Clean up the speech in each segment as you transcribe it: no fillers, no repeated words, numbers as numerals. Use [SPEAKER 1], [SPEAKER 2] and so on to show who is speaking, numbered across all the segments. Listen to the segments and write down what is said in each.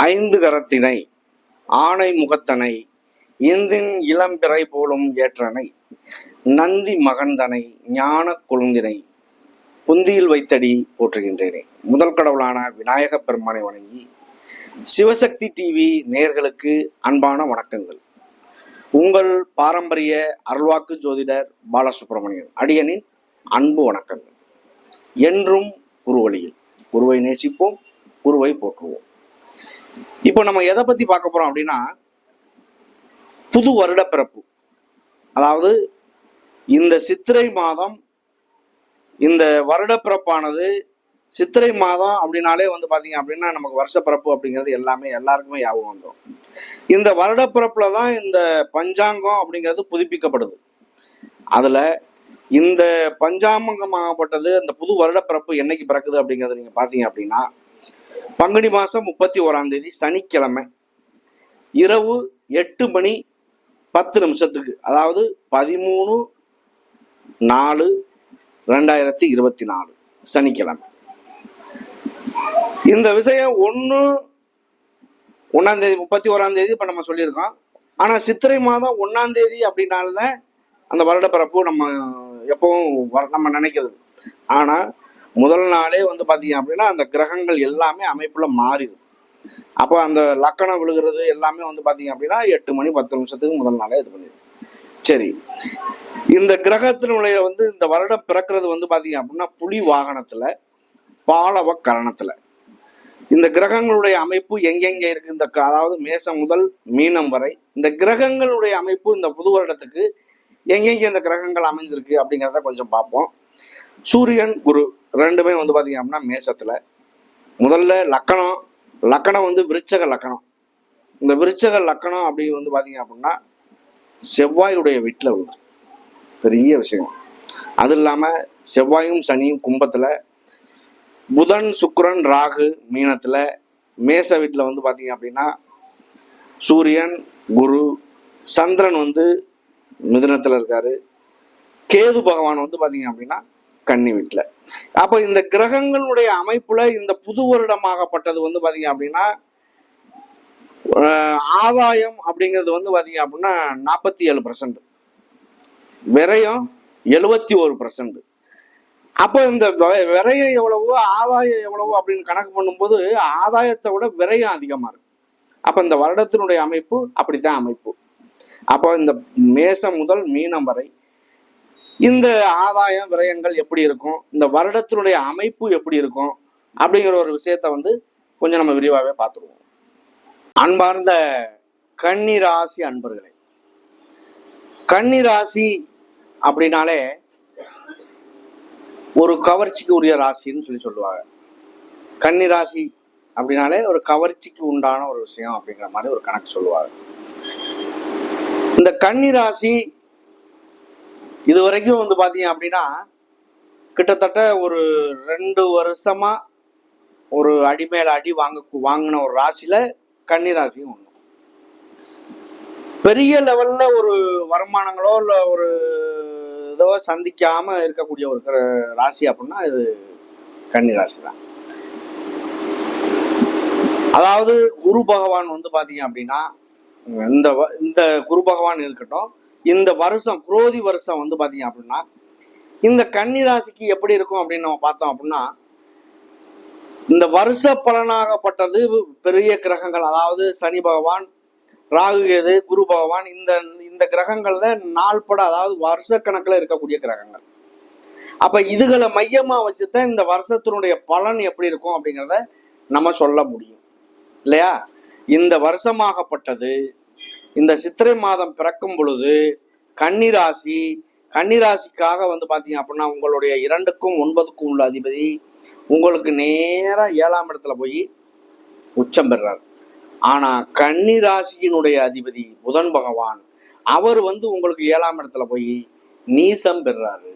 [SPEAKER 1] ஐந்து கரத்தினை ஆணை முகத்தனை இந்தின் இளம்பிறை போலும் ஏற்றனை நந்தி மகந்தனை ஞான கொழுந்தினை புந்தியில் வைத்தடி போற்றுகின்றேனே. முதல் கடவுளான விநாயக பெருமானை வணங்கி சிவசக்தி டிவி நேயர்களுக்கு அன்பான வணக்கங்கள். உங்கள் பாரம்பரிய அருள்வாக்கு ஜோதிடர் பாலசுப்ரமணியன் அடியனின் அன்பு வணக்கங்கள். என்றும் குருவழியில் குருவை நேசிப்போம், குருவை போற்றுவோம். இப்போ நம்ம எதை பத்தி பார்க்க போறோம் அப்படின்னா, புது வருட பிறப்பு. அதாவது இந்த சித்திரை மாதம், இந்த வருட பிறப்பானது சித்திரை மாதம் அப்படின்னாலே பாத்தீங்க அப்படின்னா நமக்கு வருஷ பிறப்பு அப்படிங்கிறது எல்லாருக்குமே ஞாபகம் வந்துடும். இந்த வருட பிறப்புல தான் இந்த பஞ்சாங்கம் அப்படிங்கிறது புதுப்பிக்கப்படுது. அதுல இந்த பஞ்சாங்கமாகப்பட்டது அந்த புது வருட பிறப்பு என்னைக்கு பிறக்குது அப்படிங்கிறது நீங்க பாத்தீங்க அப்படின்னா, பங்குனி மாசம் 31 சனிக்கிழமை இரவு 8:10 அதாவது 13/4/2024 சனிக்கிழமை. இந்த விஷயம் 31 இப்ப நம்ம சொல்லியிருக்கோம். ஆனா சித்திரை மாதம் 1 அப்படின்னால்தான் அந்த வருட பிறப்பு நம்ம எப்பவும் நம்ம நினைக்கிறது. ஆனா முதல் நாளே பாத்தீங்க அப்படின்னா அந்த கிரகங்கள் எல்லாமே அமைப்புல மாறிடுது. அப்போ அந்த லக்கணம் விழுகிறது எல்லாமே பாத்தீங்க அப்படின்னா 8:10 முதல் நாளே இது பண்ணிடுது. சரி, இந்த கிரகத்தினுடைய இந்த வருடம் பிறக்கிறது பாத்தீங்க அப்படின்னா புலி வாகனத்துல பாலவ கரணத்துல. இந்த கிரகங்களுடைய அமைப்பு எங்கெங்க இருக்கு, அதாவது மேசம் முதல் மீனம் வரை இந்த கிரகங்களுடைய அமைப்பு இந்த புது வருடத்துக்கு எங்கெங்க இந்த கிரகங்கள் அமைஞ்சிருக்கு அப்படிங்கிறத கொஞ்சம் பார்ப்போம். சூரியன் குரு ரெண்டுமே பாத்தீங்க அப்படின்னா மேசத்துல. முதல்ல லக்கணம் விருச்சக லக்கணம். இந்த விருச்சக லக்கணம் அப்படி பாத்தீங்க அப்படின்னா செவ்வாயுடைய வீட்டுல பெரிய விஷயம். அது இல்லாம செவ்வாயும் சனியும் கும்பத்துல, புதன் சுக்கிரன் ராகு மீனத்துல, மேச வீட்டுல பாத்தீங்க அப்படின்னா சூரியன் குரு, சந்திரன் மிதுனத்துல இருக்காரு, கேது பகவான் பாத்தீங்க அப்படின்னா கன்னி வீட்டுல. அப்ப இந்த கிரகங்களுடைய அமைப்புல இந்த புது வருடமாகப்பட்டது பாத்தீங்க அப்படின்னா ஆதாயம் அப்படிங்கிறது பாத்தீங்க அப்படின்னா 47%, விரயம் 71%. அப்ப இந்த விரயம் எவ்வளவோ ஆதாயம் எவ்வளவோ அப்படின்னு கணக்கு பண்ணும்போது ஆதாயத்தை விட விரயம் அதிகமா இருக்கு. அப்ப இந்த வருடத்தினுடைய அமைப்பு அப்படித்தான் அமைப்பு. அப்போ இந்த மேசம் முதல் மீனம் வரை இந்த ஆதாயம் விரயங்கள் எப்படி இருக்கும், இந்த வருடத்தினுடைய அமைப்பு எப்படி இருக்கும் அப்படிங்கிற ஒரு விஷயத்த கொஞ்சம் நம்ம விரிவாகவே பார்த்துருவோம். அன்பார்ந்த கன்னிராசி அன்பர்களே, கன்னிராசி அப்படின்னாலே ஒரு கவர்ச்சிக்கு உரிய ராசின்னு சொல்லுவாங்க. கன்னிராசி அப்படின்னாலே ஒரு கவர்ச்சிக்கு உண்டான ஒரு விஷயம் அப்படிங்கிற மாதிரி ஒரு கணக்கு சொல்லுவாங்க. இந்த கன்னிராசி இது வரைக்கும் பாத்தீங்க அப்படின்னா கிட்டத்தட்ட ஒரு 2 வருஷமா ஒரு அடிமேல அடி வாங்கின ஒரு ராசியில கன்னிராசியும் ஒண்ணு. பெரிய லெவல்ல ஒரு வருமானங்களோ இல்ல ஒரு இதோ சந்திக்காம இருக்கக்கூடிய ஒரு ராசி அப்படின்னா இது கன்னிராசி தான். அதாவது குரு பகவான் பாத்தீங்க அப்படின்னா இந்த குரு பகவான் இருக்கட்டும், இந்த வருஷம் குரோதி வருஷம் பாத்தீங்க அப்படின்னா இந்த கன்னிராசிக்கு எப்படி இருக்கும் அப்படின்னு நம்ம பார்த்தோம் அப்படின்னா, இந்த வருஷ பலனாகப்பட்டது பெரிய கிரகங்கள், அதாவது சனி பகவான், ராகு கேது, குரு பகவான், இந்த கிரகங்கள் தான் நாள்பட, அதாவது வருஷ கணக்குல இருக்கக்கூடிய கிரகங்கள். அப்ப இதுகளை மையமா வச்சுதான் இந்த வருஷத்தினுடைய பலன் எப்படி இருக்கும் அப்படிங்கிறத நம்ம சொல்ல முடியும் இல்லையா. இந்த வருஷமாகப்பட்டது இந்த சித்திரை மாதம் பிறக்கும் பொழுது கன்னிராசிக்காக பாத்தீங்க அப்படின்னா உங்களுடைய 2க்கும் 9க்கும் உள்ள அதிபதி உங்களுக்கு நேரா 7ஆம் இடத்துல போய் உச்சம் பெறார். ஆனா கன்னிராசியினுடைய அதிபதி புதன் பகவான் அவர் உங்களுக்கு 7ஆம் இடத்துல போய் நீசம் பெறாரு.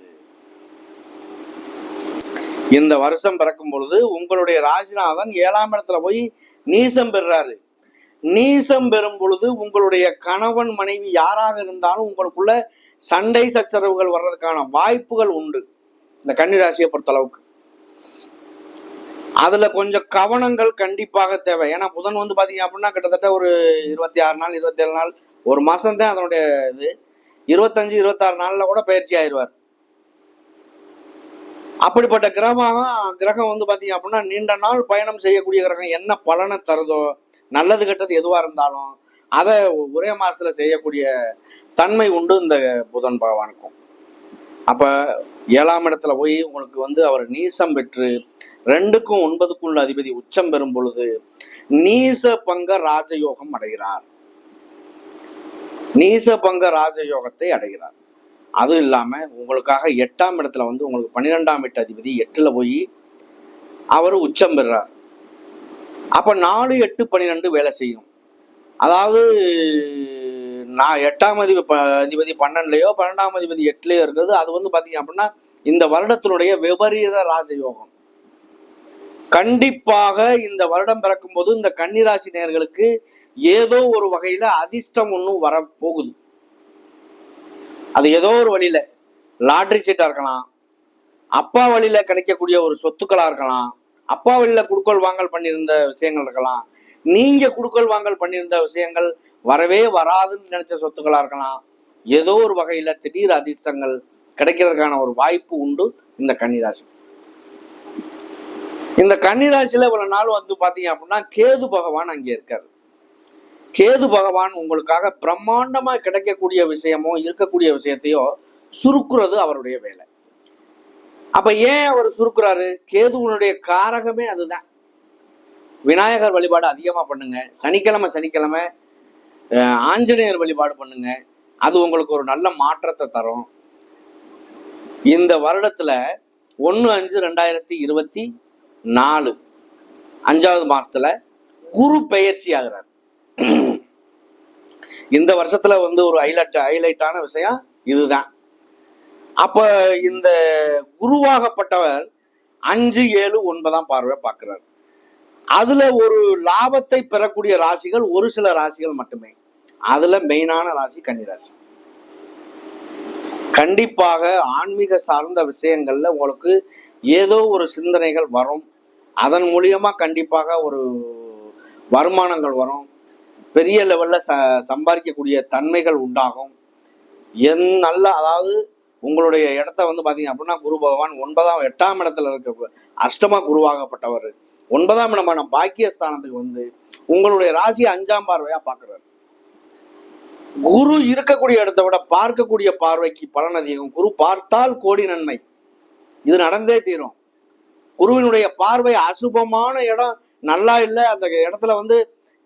[SPEAKER 1] இந்த வருஷம் பிறக்கும் பொழுது உங்களுடைய ராசிநாதன் 7ஆம் இடத்துல போய் நீசம் பெறாரு. நீசம் பெறும் பொழுது உங்களுடைய கணவன் மனைவி யாராக இருந்தாலும் உங்களுக்குள்ள சண்டை சச்சரவுகள் வர்றதுக்கான வாய்ப்புகள் உண்டு இந்த கன்னிராசியை பொறுத்த அளவுக்கு. அதுல கொஞ்சம் கவனங்கள் கண்டிப்பாக தேவை. ஏன்னா புதன் வந்து பாத்தீங்க அப்படின்னா கிட்டத்தட்ட ஒரு 26 நாள் 27 நாள் ஒரு மாசம் தான் அதனுடைய இது. 25 26 நாள்ல கூட பயிற்சி ஆயிடுவார். அப்படிப்பட்ட கிரகம் வந்து பாத்தீங்க அப்படின்னா நீண்ட நாள் பயணம் செய்யக்கூடிய கிரகம். என்ன பலனை தருதோ, நல்லது கெட்டது எதுவா இருந்தாலும் அதை ஒரே மாசத்துல செய்யக்கூடிய தன்மை உண்டு இந்த புதன் பகவானுக்கும். அப்ப 7ஆம் இடத்துல போய் உங்களுக்கு வந்து அவர் நீசம் பெற்று 2க்கும் 9க்குள்ள அதிபதி உச்சம் பெறும் பொழுது நீச பங்க ராஜயோகம் அடைகிறார். நீச பங்க ராஜயோகத்தை அடைகிறார். அதுவும் இல்லாம உங்களுக்காக 8ஆம் இடத்துல வந்து உங்களுக்கு 12ஆம் வீட்டு அதிபதி 8ல போய் அவர் உச்சம் பெறுறார். அப்ப 4 8 12 வேலை செய்யும். அதாவது நான் 8ஆம் அதிபதி 12லயோ 12ஆம் அதிபதி 8லயோ இருக்கிறது. அது வந்து பாத்தீங்க அப்படின்னா இந்த வருடத்தினுடைய விபரீத ராஜயோகம். கண்டிப்பாக இந்த வருடம் பிறக்கும் போது இந்த கன்னிராசி நேயர்களுக்கு ஏதோ ஒரு வகையில அதிர்ஷ்டம் ஒன்றும் வர போகுது. அது ஏதோ ஒரு வழியில லாட்டரி சீட்டா இருக்கலாம், அப்பா வழியில கிடைக்கக்கூடிய ஒரு சொத்துக்களா இருக்கலாம், அப்பா வழியில குடுக்கல் வாங்கல் பண்ணியிருந்த விஷயங்கள் இருக்கலாம், நீங்க குடுக்கல் வாங்கல் பண்ணியிருந்த விஷயங்கள் வரவே வராதுன்னு நினைச்ச சொத்துக்களா இருக்கலாம். ஏதோ ஒரு வகையில திடீர் அதிர்ஷ்டங்கள் கிடைக்கிறதுக்கான ஒரு வாய்ப்பு உண்டு இந்த கன்னிராசி. இந்த கன்னிராசியில இவ்வளவு நாள் வந்து பாத்தீங்க அப்படின்னா கேது பகவான் அங்கே இருக்காரு. கேது பகவான் உங்களுக்காக பிரம்மாண்டமா கிடைக்கக்கூடிய விஷயமோ இருக்கக்கூடிய விஷயத்தையோ சுருக்குறது அவருடைய வேலை. அப்ப ஏன் அவர் சுருக்குறாரு? கேதுவனுடைய காரகமே அதுதான். விநாயகர் வழிபாடு அதிகமா பண்ணுங்க. சனிக்கிழமை ஆஞ்சநேயர் வழிபாடு பண்ணுங்க. அது உங்களுக்கு ஒரு நல்ல மாற்றத்தை தரும். இந்த வருடத்துல 1/5/2024 5வது மாசத்துல குரு பெயர்ச்சி ஆகிறார். இந்த வருஷத்துல வந்து ஒரு ஹைலைட்டான விஷயம் இதுதான். அப்ப இந்த குருவாகப்பட்டவர் 5 7 9ஆம் பார்வை பார்க்கிறார். அதுல ஒரு லாபத்தை பெறக்கூடிய ராசிகள் ஒரு சில ராசிகள் மட்டுமே. அதுல மெயினான ராசி கன்னிராசி. கண்டிப்பாக ஆன்மீக சார்ந்த விஷயங்கள்ல உங்களுக்கு ஏதோ ஒரு சிந்தனைகள் வரும். அதன் மூலியமா கண்டிப்பாக ஒரு வருமானங்கள் வரும். பெரிய லெவல்ல சம்பாதிக்கக்கூடிய தன்மைகள் உண்டாகும். நல்ல அதாவது உங்களுடைய இடத்த வந்து பாத்தீங்க அப்படின்னா குரு பகவான் 8ஆம் இடத்துல இருக்க அஷ்டமா குருவாகப்பட்டவர் 9ஆம் இடமான பாக்கியஸ்தானத்துக்கு வந்து உங்களுடைய ராசி 5ஆம் பார்வையா பாக்குறாரு. குரு இருக்கக்கூடிய இடத்தை விட பார்க்கக்கூடிய பார்வைக்கு பலன் அதிகம். குரு பார்த்தால் கோடி நன்மை. இது நடந்தே தீரும். குருவினுடைய பார்வை அசுபமான இடம் நல்லா இல்லை, அந்த இடத்துல வந்து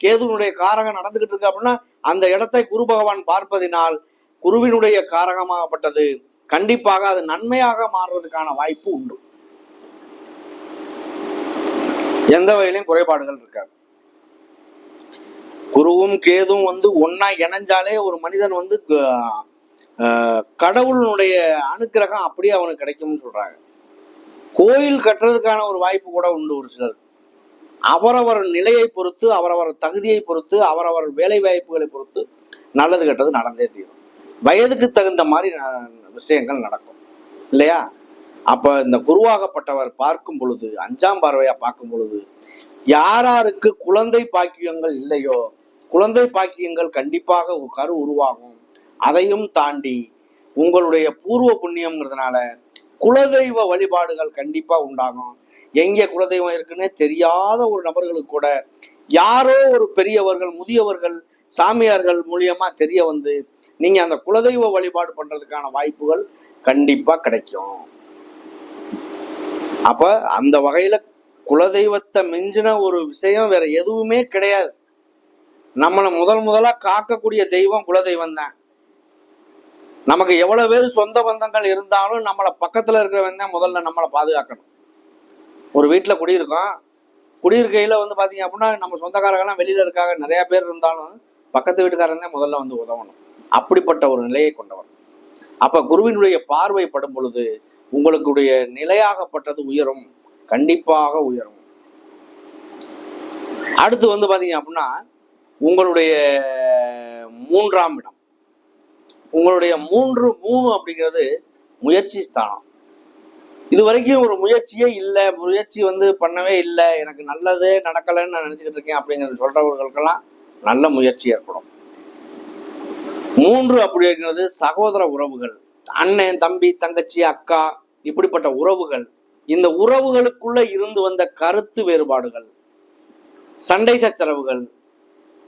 [SPEAKER 1] கேதுவினுடைய காரகம் நடந்துகிட்டு இருக்கு அப்படின்னா அந்த இடத்தை குரு பகவான் பார்ப்பதினால் குருவினுடைய காரகமாகப்பட்டது கண்டிப்பாக அது நன்மையாக மாறுறதுக்கான வாய்ப்பு உண்டு. எந்த வகையிலையும் குறைபாடுகள் இருக்காது. குருவும் கேதுவும் வந்து ஒன்னா இணைஞ்சாலே ஒரு மனிதன் வந்து கடவுளுடைய அனுக்கிரகம் அப்படியே அவனுக்கு கிடைக்கும்னு சொல்றாங்க. கோயில் கட்டுறதுக்கான ஒரு வாய்ப்பு கூட உண்டு ஒரு சிலர். அவரவர் நிலையை பொறுத்து, அவரவர் தகுதியை பொறுத்து, அவரவர் வேலை வாய்ப்புகளை பொறுத்து நல்லது கெட்டது நடந்தே தீரும். வயதுக்கு தகுந்த மாதிரி விஷயங்கள் நடக்கும் இல்லையா? அப்ப இந்த குருவாகப்பட்டவர் பார்க்கும் பொழுது 5ஆம் பார்வையா பார்க்கும் பொழுது யாராருக்கு குழந்தை பாக்கியங்கள் இல்லையோ குழந்தை பாக்கியங்கள் கண்டிப்பாக கரு உருவாகும். அதையும் தாண்டி உங்களுடைய பூர்வ புண்ணியம்ங்கிறதுனால குலதெய்வ வழிபாடுகள் கண்டிப்பா உண்டாகும். எங்க குலதெய்வம் இருக்குன்னே தெரியாத ஒரு நபர்களுக்கு கூட யாரோ ஒரு பெரியவர்கள் முதியவர்கள் சாமியார்கள் மூலியமா தெரிய வந்து நீங்க அந்த குலதெய்வ வழிபாடு பண்றதுக்கான வாய்ப்புகள் கண்டிப்பா கிடைக்கும். அப்ப அந்த வகையில குலதெய்வத்தை மிஞ்சின ஒரு விஷயம் வேற எதுவுமே கிடையாது. நம்மளை முதலா காக்கக்கூடிய தெய்வம் குலதெய்வம் தான். நமக்கு எவ்வளவு பேர் சொந்த பந்தங்கள் இருந்தாலும் நம்மளை பக்கத்துல இருக்கிறவன் தான் முதல்ல நம்மளை பாதுகாக்கணும். ஒரு வீட்டுல குடியிருக்கையில வந்து பாத்தீங்க அப்படின்னா நம்ம சொந்தக்காரங்கெல்லாம் வெளியில இருக்காங்க, நிறைய பேர் இருந்தாலும் பக்கத்து வீட்டுக்காரன் தான் முதல்ல வந்து உதவணும். அப்படிப்பட்ட ஒரு நிலையை கொண்டவர். அப்ப குருவினுடைய பார்வை படும் பொழுது உங்களுடைய நிலையாகப்பட்டது உயரும், கண்டிப்பாக உயரும். அடுத்து வந்து பாத்தீங்க அப்படின்னா உங்களுடைய 3ஆம் இடம். உங்களுடைய 3 அப்படிங்கிறது முயற்சி ஸ்தானம். இது வரைக்கும் ஒரு முயற்சியே இல்லை, முயற்சி வந்து பண்ணவே இல்லை, எனக்கு நல்லதே நடக்கலைன்னு நான் நினைச்சுக்கிட்டு இருக்கேன் அப்படிங்கிறது சொல்றவர்களுக்கெல்லாம் நல்ல முயற்சி ஏற்படும். 3 அப்படி இருக்கிறது சகோதர உறவுகள், அண்ணன் தம்பி தங்கச்சி அக்கா, இப்படிப்பட்ட உறவுகள். இந்த உறவுகளுக்குள்ள இருந்து வந்த கருத்து வேறுபாடுகள், சண்டை சச்சரவுகள்,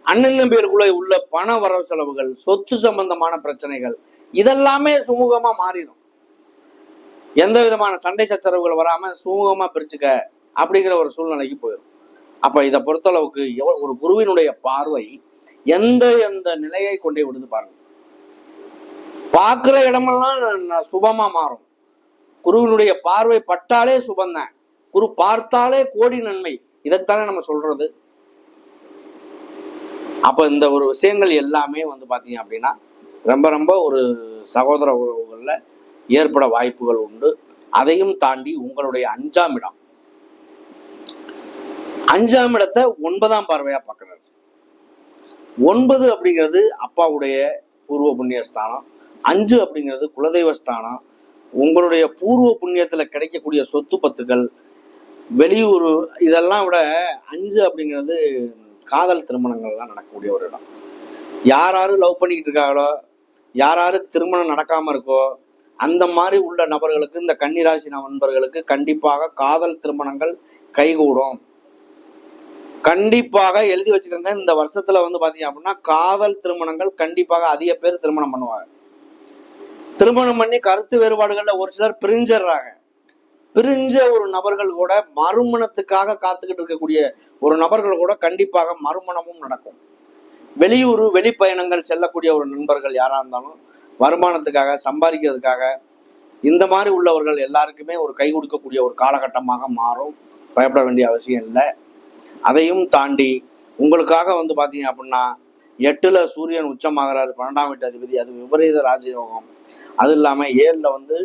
[SPEAKER 1] அண்ணன் தம்பிகளுக்குள்ள உள்ள பண வரவு செலவுகள், சொத்து சம்பந்தமான பிரச்சனைகள், இதெல்லாமே சுமூகமா மாறிடும். எந்த விதமான சண்டை சச்சரவுகள் வராம சுமூகமா பிரிச்சுக்க அப்படிங்கிற ஒரு சூழ்நிலைக்கு போயிடும். அப்ப இதை பொறுத்தளவுக்கு ஒரு குருவினுடைய பார்வை எந்த எந்த நிலையை கொண்டே விடுது பாருங்க. பார்க்கிற இடமெல்லாம் சுபமா மாறும். குருவினுடைய பார்வை பட்டாலே சுபந்தான், குரு பார்த்தாலே கோடி நன்மை, இதைத்தானே நம்ம சொல்றது. அப்ப இந்த ஒரு விஷயங்கள் எல்லாமே வந்து பாத்தீங்க அப்படின்னா ரொம்ப ரொம்ப ஒரு சகோதர உறவுகள்ல ஏற்பட வாய்ப்புகள் உண்டு. அதையும் தாண்டி உங்களுடைய 5ஆம் இடம், 5ஆம் இடத்தை 9ஆம் பார்வையா பார்க்கிறார். 9 அப்படிங்கிறது அப்பாவுடைய பூர்வ புண்ணிய ஸ்தானம், 5 அப்படிங்கிறது குலதெய்வ ஸ்தானம். உங்களுடைய பூர்வ புண்ணியத்துல கிடைக்கக்கூடிய சொத்து பத்துக்கள், வெளியூர், இதெல்லாம் விட 5 அப்படிங்கிறது காதல் திருமணங்கள்லாம் நடக்கக்கூடிய ஒரு இடம். யாராரு லவ் பண்ணிக்கிட்டு இருக்காங்களோ, யாராருக்கு திருமணம் நடக்காம இருக்கோ, அந்த மாதிரி உள்ள நபர்களுக்கு, இந்த கன்னிராசி நண்பர்களுக்கு கண்டிப்பாக காதல் திருமணங்கள் கைகூடும். கண்டிப்பாக எழுதி வச்சுக்கோங்க. இந்த வருஷத்துல வந்து பாத்தீங்க அப்படின்னா காதல் திருமணங்கள் கண்டிப்பாக அதிக பேர் திருமணம் பண்ணுவாங்க. திருமணம் பண்ணி கருத்து வேறுபாடுகள்ல ஒரு சிலர் பிரிஞ்சிடுறாங்க. பிரிஞ்ச ஒரு நபர்கள் கூட மறுமணத்துக்காக காத்துக்கிட்டு இருக்கக்கூடிய ஒரு நபர்கள் கூட கண்டிப்பாக மறுமணமும் நடக்கும். வெளியூர் வெளிப்பயணங்கள் செல்லக்கூடிய ஒரு நண்பர்கள் யாரா இருந்தாலும் வருமானத்துக்காக சம்பாதிக்கிறதுக்காக இந்த மாதிரி உள்ளவர்கள் எல்லாருக்குமே ஒரு கை கொடுக்கக்கூடிய ஒரு காலகட்டமாக மாறும். பயப்பட வேண்டிய அவசியம் இல்லை. அதையும் தாண்டி உங்களுக்காக வந்து பாத்தீங்க அப்படின்னா 8ல் சூரியன் உச்சமாகிறாரு, 12ஆம் வீட்டு அதிபதி, அது விபரீத ராஜயோகம். அது இல்லாம 7ல் வந்து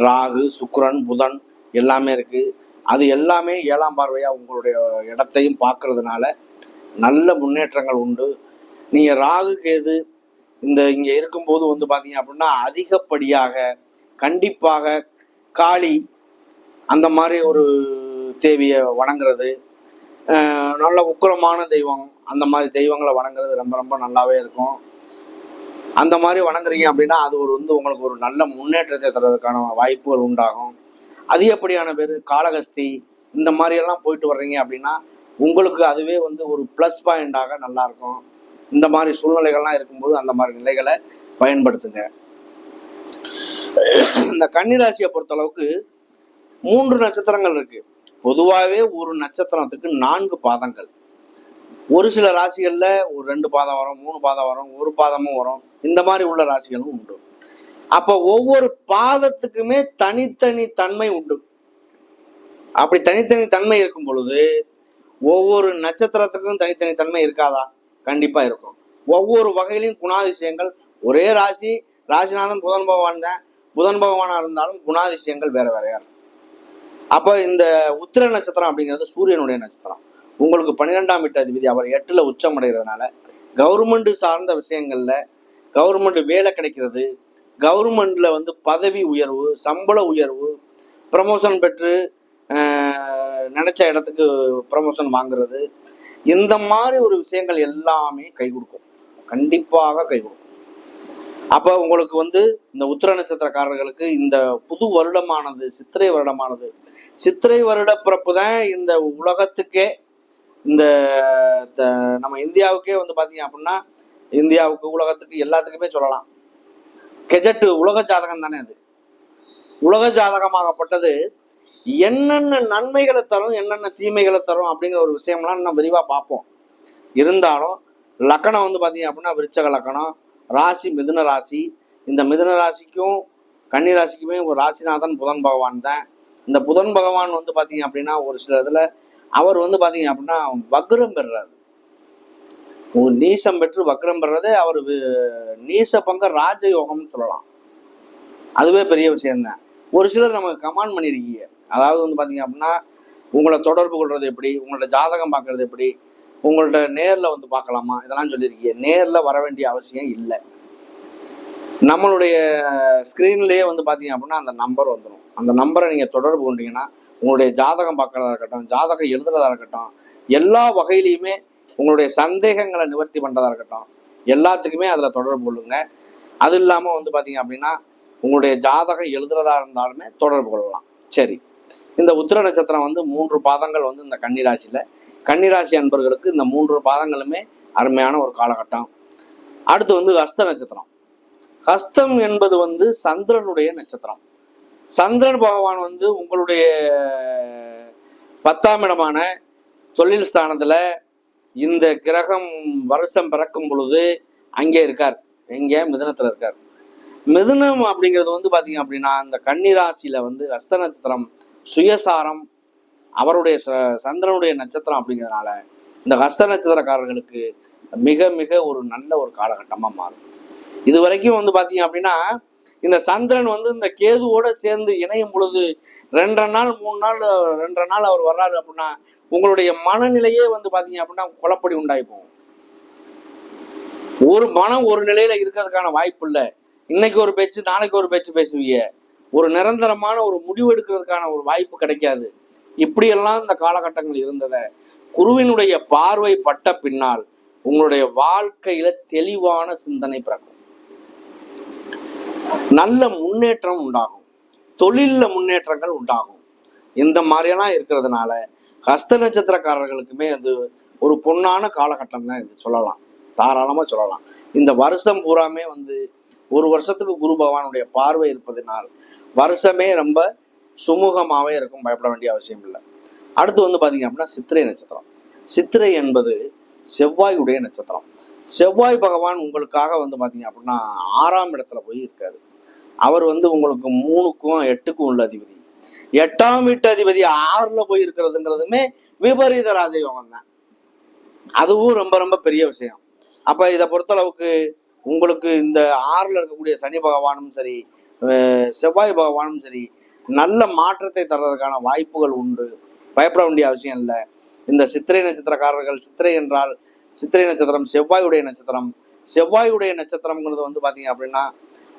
[SPEAKER 1] ராகு சுக்கிரன் புதன் எல்லாமே இருக்கு. அது எல்லாமே 7ஆம் பார்வையா உங்களுடைய இடத்தையும் பார்க்கறதுனால நல்ல முன்னேற்றங்கள் உண்டு. நீங்க ராகு கேது இங்க இருக்கும்போது வந்து பாத்தீங்க அப்படின்னா அதிகப்படியாக கண்டிப்பாக காளி அந்த மாதிரி ஒரு தேவியை வணங்குறது, நல்ல உக்கிரமான தெய்வம், அந்த மாதிரி தெய்வங்களை வணங்குறது ரொம்ப ரொம்ப நல்லாவே இருக்கும். அந்த மாதிரி வணங்குறீங்க அப்படின்னா அது உங்களுக்கு ஒரு நல்ல முன்னேற்றத்தை தர்றதுக்கான வாய்ப்புகள் உண்டாகும். அதிகப்படியான பேர் காளகஸ்தி இந்த மாதிரி எல்லாம் போயிட்டு வர்றீங்க அப்படின்னா உங்களுக்கு அதுவே ஒரு ப்ளஸ் பாயிண்டாக நல்லா இருக்கும். இந்த மாதிரி சூழ்நிலைகள்லாம் இருக்கும்போது அந்த மாதிரி நிலைகளை பயன்படுத்துங்க. இந்த கன்னிராசியை பொறுத்த அளவுக்கு 3 நட்சத்திரங்கள் இருக்கு. பொதுவாகவே ஒரு நட்சத்திரத்துக்கு 4 பாதங்கள். ஒரு சில ராசிகள்ல ஒரு 2 பாதம் வரும், 3 பாதம் வரும், ஒரு பாதமும் வரும். இந்த மாதிரி உள்ள ராசிகளும் உண்டு. அப்ப ஒவ்வொரு பாதத்துக்குமே தனித்தனி தன்மை உண்டு. அப்படி தனித்தனி தன்மை இருக்கும் பொழுது ஒவ்வொரு நட்சத்திரத்துக்கும் தனித்தனி தன்மை இருக்காதா? கண்டிப்பா இருக்கும். ஒவ்வொரு வகையிலும் குணாதிசயங்கள், ஒரே ராசிநாதன் புதன் பகவான் தான், புதன் பகவானா இருந்தாலும் குணாதிசயங்கள் வேற வேறையா இருக்கும். அப்ப இந்த உத்திர நட்சத்திரம் அப்படிங்கிறது சூரியனுடைய நட்சத்திரம். உங்களுக்கு 12ஆம் வீட்டு அதிபதி, அவர் 8ல் உச்சம் அடைகிறதுனால கவர்மெண்ட் சார்ந்த விஷயங்கள்ல கவர்மெண்ட் வேலை கிடைக்கிறது, கவர்மெண்ட்ல பதவி உயர்வு, சம்பள உயர்வு, ப்ரமோஷன் பெற்று நினைச்ச இடத்துக்கு ப்ரமோஷன் வாங்குறது, இந்த மாதிரி ஒரு விஷயங்கள் எல்லாமே கை கொடுக்கும், கண்டிப்பாக கை கொடுக்கும். அப்ப உங்களுக்கு இந்த உத்திர நட்சத்திரக்காரர்களுக்கு இந்த புது வருடமானது சித்திரை வருடமானது, சித்திரை வருட பிறப்பு தான் இந்த உலகத்துக்கே, இந்த நம்ம இந்தியாவுக்கே பாத்தீங்க அப்படின்னா இந்தியாவுக்கு உலகத்துக்கு எல்லாத்துக்குமே சொல்லலாம் கெஜெட் உலக ஜாதகம் தானே. அது உலக ஜாதகமாகப்பட்டது என்னென்ன நன்மைகளை தரும் என்னென்ன தீமைகளை தரும் அப்படிங்கிற ஒரு விஷயம்லாம் நம்ம விரிவா பார்ப்போம். இருந்தாலும் லக்கணம் பாத்தீங்க அப்படின்னா விருச்சக லக்கணம், ராசி மிதுன ராசி. இந்த மிதுன ராசிக்கும் கன்னி ராசிக்குமே ஒரு ராசிநாதன் புதன் பகவான் தான். இந்த புதன் பகவான் பாத்தீங்க அப்படின்னா ஒரு சில இதுல அவர் பாத்தீங்க அப்படின்னா வக்ரம் பெறுறாரு. நீசம் பெற்று வக்ரம் பெறுறது அவர் நீச பங்க ராஜயோகம்னு சொல்லலாம். அதுவே பெரிய விஷயம்தான். ஒரு சிலர் நமக்கு கமெண்ட் பண்ணியிருக்கீங்க, அதாவது பாத்தீங்க அப்படின்னா உங்களை தொடர்பு கொள்றது எப்படி, உங்களோட ஜாதகம் பார்க்கறது எப்படி, உங்கள்ட்ட நேர்ல பார்க்கலாமா, இதெல்லாம் சொல்லியிருக்கீங்க. நேர்ல வர வேண்டிய அவசியம் இல்லை. நம்மளுடைய ஸ்கிரீன்லயே பாத்தீங்க அப்படின்னா அந்த நம்பர் வந்துடும். அந்த நம்பரை நீங்கள் தொடர்பு கொண்டீங்கன்னா உங்களுடைய ஜாதகம் பார்க்குறதா இருக்கட்டும், ஜாதகம் எழுதுறதா இருக்கட்டும், எல்லா வகையிலையுமே உங்களுடைய சந்தேகங்களை நிவர்த்தி பண்ணுறதா இருக்கட்டும், எல்லாத்துக்குமே அதில் தொடர்பு கொள்ளுங்க. அது இல்லாமல் வந்து பார்த்தீங்க அப்படின்னா உங்களுடைய ஜாதகம் எழுதுறதா இருந்தாலுமே தொடர்பு கொள்ளலாம். சரி, இந்த உத்திர நட்சத்திரம் வந்து 3 பாதங்கள் வந்து இந்த கன்னிராசியில், கன்னிராசி அன்பர்களுக்கு இந்த 3 பாதங்களுமே அருமையான ஒரு காலகட்டம். அடுத்து வந்து ஹஸ்த நட்சத்திரம். ஹஸ்தம் என்பது வந்து சந்திரனுடைய நட்சத்திரம். சந்திரன் பகவான் வந்து உங்களுடைய 10ஆம் இடமான தொழில் ஸ்தானத்துல இந்த கிரகம் வருஷம் பிறக்கும் பொழுது அங்கே இருக்கார். எங்க? மிதுனத்துல இருக்கார். மிதுனம் அப்படிங்கிறது வந்து பாத்தீங்க அப்படின்னா இந்த கன்னிராசியில வந்து ஹஸ்த நட்சத்திரம் சுயசாரம், அவருடைய சந்திரனுடைய நட்சத்திரம் அப்படிங்கிறதுனால இந்த ஹஸ்த நட்சத்திரக்காரர்களுக்கு மிக மிக ஒரு நல்ல ஒரு காலகட்டமா மாறும். இது வரைக்கும் வந்து பாத்தீங்க அப்படின்னா இந்த சந்திரன் வந்து இந்த கேதுவோட சேர்ந்து இணையும் பொழுது 2 நாள் 3 நாள் 2 நாள் அவர் வர்றாரு அப்படின்னா உங்களுடைய மனநிலையே வந்து பாத்தீங்க அப்படின்னா குழப்படி உண்டாகி போகும். ஒரு மனம் ஒரு நிலையில இருக்கிறதுக்கான வாய்ப்பு இல்லை. இன்னைக்கு ஒரு பேச்சு, நாளைக்கு ஒரு பேச்சு பேசுவீங்க. ஒரு நிரந்தரமான ஒரு முடிவு எடுக்கிறதுக்கான ஒரு வாய்ப்பு கிடைக்காது. இப்படியெல்லாம் இந்த காலகட்டங்கள் இருந்ததை குருவினுடைய பார்வை பட்ட பின்னால் உங்களுடைய வாழ்க்கையில தெளிவான சிந்தனை பிறக்கும். நல்ல முன்னேற்றம் உண்டாகும், தொழில்ல முன்னேற்றங்கள் உண்டாகும். இந்த மாதிரியெல்லாம் இருக்கிறதுனால ஹஸ்த நட்சத்திரக்காரர்களுக்குமே அது ஒரு பொன்னான காலகட்டம் தான் இது சொல்லலாம், தாராளமா சொல்லலாம். இந்த வருஷம் பூராமே வந்து ஒரு வருஷத்துக்கு குரு பகவானுடைய பார்வை இருப்பதனால் வருஷமே ரொம்ப சுமூகமாகவே இருக்கும், பயப்பட வேண்டிய அவசியம் இல்லை. அடுத்து வந்து பார்த்தீங்க அப்படின்னா சித்திரை நட்சத்திரம். சித்திரை என்பது செவ்வாயுடைய நட்சத்திரம். செவ்வாய் பகவான் உங்களுக்காக வந்து பார்த்தீங்க அப்படின்னா 6ஆம் இடத்துல போய் இருக்காரு. அவர் வந்து உங்களுக்கு 3க்கும் 8க்கும் உள்ள அதிபதி. 8ஆம் வீட்டு அதிபதி 6ல போய் இருக்கிறதுங்கிறதுமே விபரீத ராஜயோகம் தான். அதுவும் ரொம்ப ரொம்ப பெரிய விஷயம். அப்ப இதை பொறுத்தளவுக்கு உங்களுக்கு இந்த 6ல இருக்கக்கூடிய சனி பகவானும் சரி, செவ்வாய் பகவானும் சரி, நல்ல மாற்றத்தை தர்றதுக்கான வாய்ப்புகள் உண்டு. பயப்பட வேண்டிய அவசியம் இல்லை. இந்த சித்திரை நட்சத்திரக்காரர்கள், சித்திரை என்றால் சித்திரை நட்சத்திரம் செவ்வாயுடைய நட்சத்திரம். செவ்வாயுடைய நட்சத்திரம்ங்கிறது வந்து பார்த்தீங்க அப்படின்னா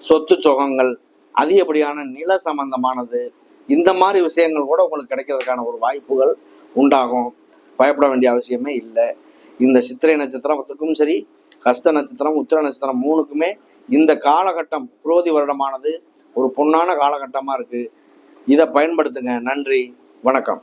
[SPEAKER 1] சொத்து சுகங்கள், அதிகப்படியான நில சம்பந்தமானது, இந்த மாதிரி விஷயங்கள் கூட உங்களுக்கு கிடைக்கிறதுக்கான ஒரு வாய்ப்புகள் உண்டாகும். பயப்பட வேண்டிய அவசியமே இல்லை. இந்த சித்திரை நட்சத்திரத்துக்கும் சரி, ஹஸ்த நட்சத்திரம், உத்திர நட்சத்திரம் 3க்குமே இந்த காலகட்டம் குரோதி வருடமானது ஒரு பொன்னான காலகட்டமா இருக்கு. இதை பயன்படுத்துங்க. நன்றி, வணக்கம்.